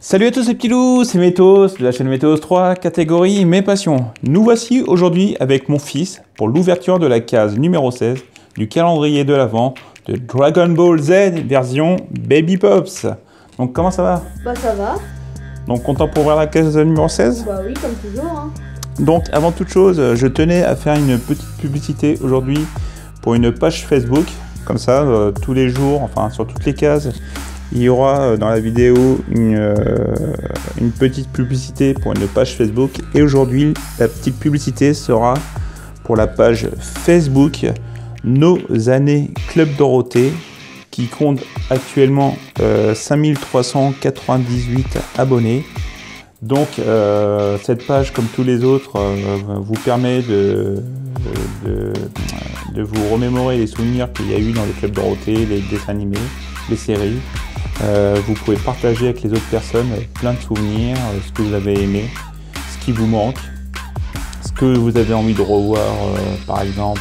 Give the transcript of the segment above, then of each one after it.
Salut à tous les petits loups, c'est Métos de la chaîne Métos 3, catégorie Mes Passions. Nous voici aujourd'hui avec mon fils pour l'ouverture de la case numéro 16 du calendrier de l'Avent de Dragon Ball Z version Baby Pops. Donc comment ça va? Bah ça va. Donc content pour ouvrir la case numéro 16? Bah oui, comme toujours. Hein. Donc avant toute chose, je tenais à faire une petite publicité aujourd'hui pour une page Facebook. Comme ça, tous les jours, enfin sur toutes les cases, il y aura dans la vidéo une petite publicité pour une page Facebook. Et aujourd'hui, la petite publicité sera pour la page Facebook Nos Années Club Dorothée, qui compte actuellement 5398 abonnés. Donc cette page, comme tous les autres, vous permet de vous remémorer les souvenirs qu'il y a eu dans le Club Dorothée, les dessins animés, les séries. Vous pouvez partager avec les autres personnes plein de souvenirs, ce que vous avez aimé, ce qui vous manque, ce que vous avez envie de revoir, par exemple,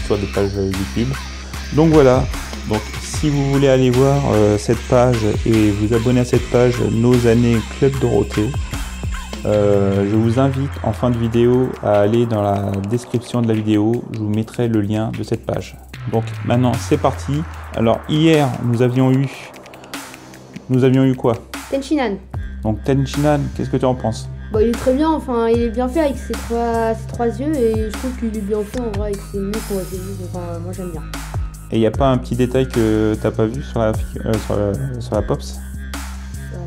sur des pages YouTube. Donc voilà, donc si vous voulez aller voir cette page et vous abonner à cette page Nos Années Club Dorothée, je vous invite en fin de vidéo à aller dans la description de la vidéo, je vous mettrai le lien de cette page. Donc maintenant c'est parti. Alors hier nous avions eu quoi? Tenchinan. Donc Tenchinan, qu'est-ce que tu en penses? Bah il est très bien, enfin il est bien fait avec ses trois yeux et je trouve qu'il est bien fait en vrai avec ses muscles, enfin moi j'aime bien. Et il n'y a pas un petit détail que t'as pas vu sur la Pops?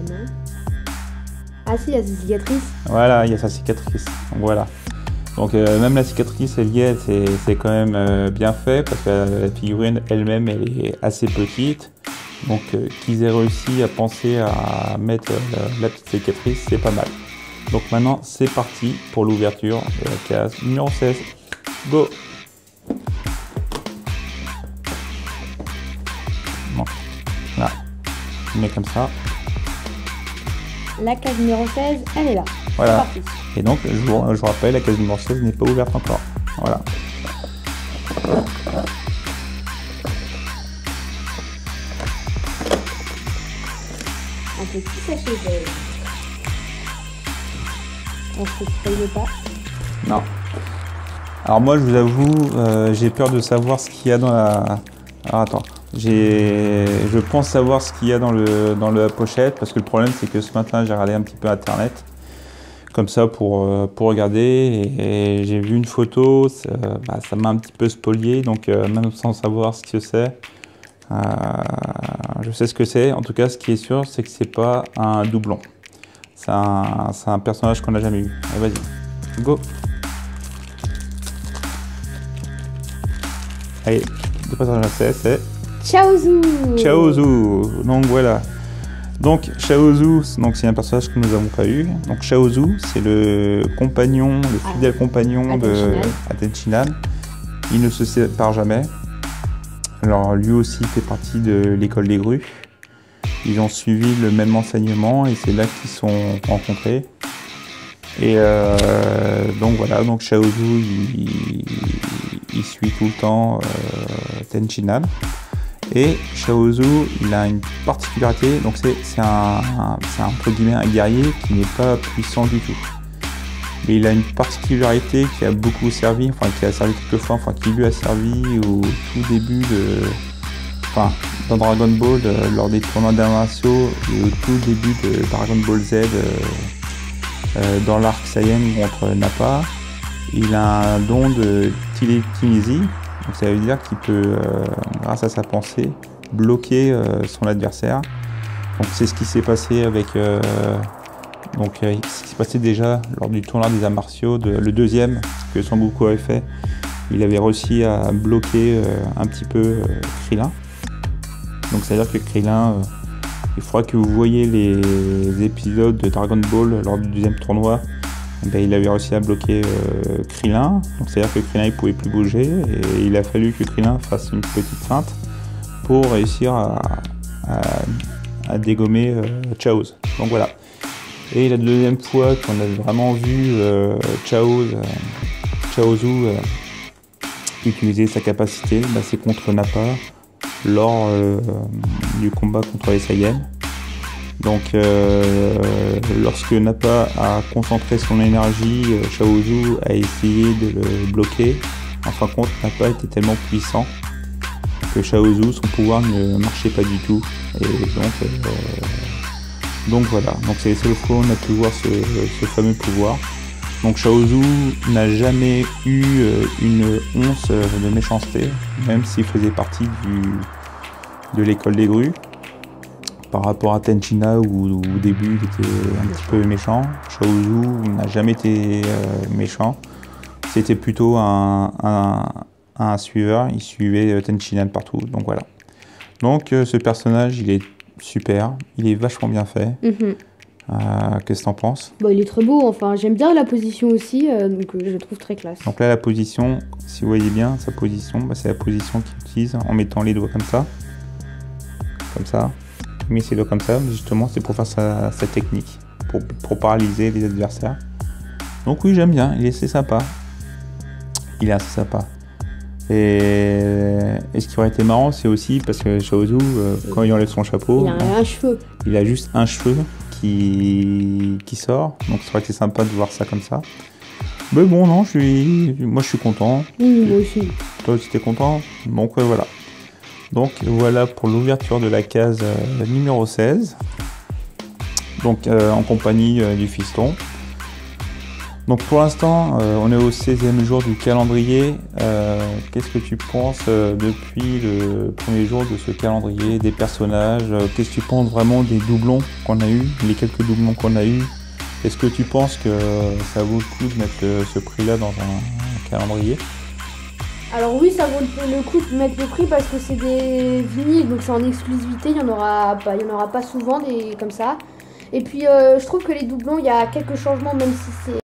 Non. Ah si, il y a sa cicatrice. Voilà, il y a sa cicatrice. Donc voilà. Donc même la cicatrice elle y est, c'est quand même bien fait parce que la figurine elle-même elle est assez petite. Donc qu'ils aient réussi à penser à mettre la petite cicatrice, c'est pas mal. Donc maintenant c'est parti pour l'ouverture de la case numéro 16. Go! Bon, là, je mets comme ça. La case numéro 16, elle est là. Voilà. Et donc, je vous rappelle, la case numéro 16 n'est pas ouverte encore. Voilà. Un petit sachet vert. On se spoile pas. Non. Alors moi, je vous avoue, j'ai peur de savoir ce qu'il y a dans la... Alors attends. Je pense savoir ce qu'il y a dans la pochette, parce que le problème, c'est que ce matin, j'ai regardé un petit peu Internet. Comme ça pour regarder et j'ai vu une photo, ça m'a un petit peu spolié, donc même sans savoir ce que c'est, je sais ce que c'est. En tout cas, ce qui est sûr, c'est que c'est pas un doublon. C'est un personnage qu'on n'a jamais eu. Allez, vas-y, go. Allez, le personnage c'est Chaozu. Chaozu. Donc voilà. Donc Chaozu, c'est un personnage que nous n'avons pas eu. Donc Chaozu, c'est le compagnon, le fidèle compagnon de Tenchinan. Il ne se sépare jamais. Alors lui aussi fait partie de l'école des grues. Ils ont suivi le même enseignement et c'est là qu'ils se sont rencontrés. Et donc voilà, donc Chaozu il suit tout le temps Tenchinan. Et Chaozu, il a une particularité, donc c'est entre guillemets un guerrier qui n'est pas puissant du tout. Mais il a une particularité qui a beaucoup servi, enfin qui a servi quelquefois, enfin qui lui a servi au tout début dans Dragon Ball, lors des tournois d'arts martiaux et au tout début de Dragon Ball Z, dans l'arc Saiyan contre Nappa. Il a un don de télékinésie. Donc ça veut dire qu'il peut, grâce à sa pensée, bloquer son adversaire. Donc c'est ce qui s'est passé avec, ce qui s'est passé déjà lors du tournoi des arts martiaux, le deuxième que Son Goku avait fait. Il avait réussi à bloquer un petit peu Krillin. Donc ça veut dire que Krillin, il faudra que vous voyez les épisodes de Dragon Ball lors du deuxième tournoi. Il avait réussi à bloquer Krillin, donc c'est à dire que Krillin il pouvait plus bouger et il a fallu que Krillin fasse une petite feinte pour réussir à dégommer Chaozu. Donc voilà. Et la deuxième fois qu'on a vraiment vu Chaozu utiliser sa capacité, bah, c'est contre Nappa lors du combat contre les Saiyans. Donc lorsque Nappa a concentré son énergie, Chaozu a essayé de le bloquer. En fin de compte, Nappa était tellement puissant que Chaozu, son pouvoir ne marchait pas du tout. Et donc voilà, donc c'est la seule fois où on a pu voir ce fameux pouvoir. Donc Chaozu n'a jamais eu une once de méchanceté, même s'il faisait partie de l'école des grues. Par rapport à Tenchina où au début il était un petit peu méchant, Chaozu n'a jamais été méchant. C'était plutôt un suiveur, il suivait Tenchina de partout, donc voilà. Donc ce personnage il est super, il est vachement bien fait. Qu'est-ce que t'en penses? Bon, il est très beau, enfin j'aime bien la position aussi, donc je le trouve très classe. Donc là la position, si vous voyez bien sa position, bah, c'est la position qu'il utilise en mettant les doigts comme ça. Comme ça. Il met ses doigts comme ça, justement c'est pour faire sa technique, pour paralyser les adversaires. Donc oui j'aime bien, il est assez sympa. Il est assez sympa. Et ce qui aurait été marrant, c'est aussi parce que Chaozu, quand il enlève son chapeau, il a un cheveu. Il a juste un cheveu qui sort, donc ça aurait été sympa de voir ça comme ça. Mais bon, non, moi je suis content. Oui, moi aussi. Toi aussi t'es content? Donc voilà. Donc voilà pour l'ouverture de la case numéro 16. Donc en compagnie du fiston. Donc pour l'instant, on est au 16e jour du calendrier. Qu'est-ce que tu penses depuis le premier jour de ce calendrier, des personnages? Qu'est-ce que tu penses vraiment des doublons qu'on a eu, les quelques doublons qu'on a eu? Est-ce que tu penses que ça vaut le coup de mettre ce prix-là dans un calendrier? Alors oui, ça vaut le coup de mettre le prix parce que c'est des vinyles, donc c'est en exclusivité, il n'y en aura pas souvent des comme ça. Et puis je trouve que les doublons, il y a quelques changements, même si c'est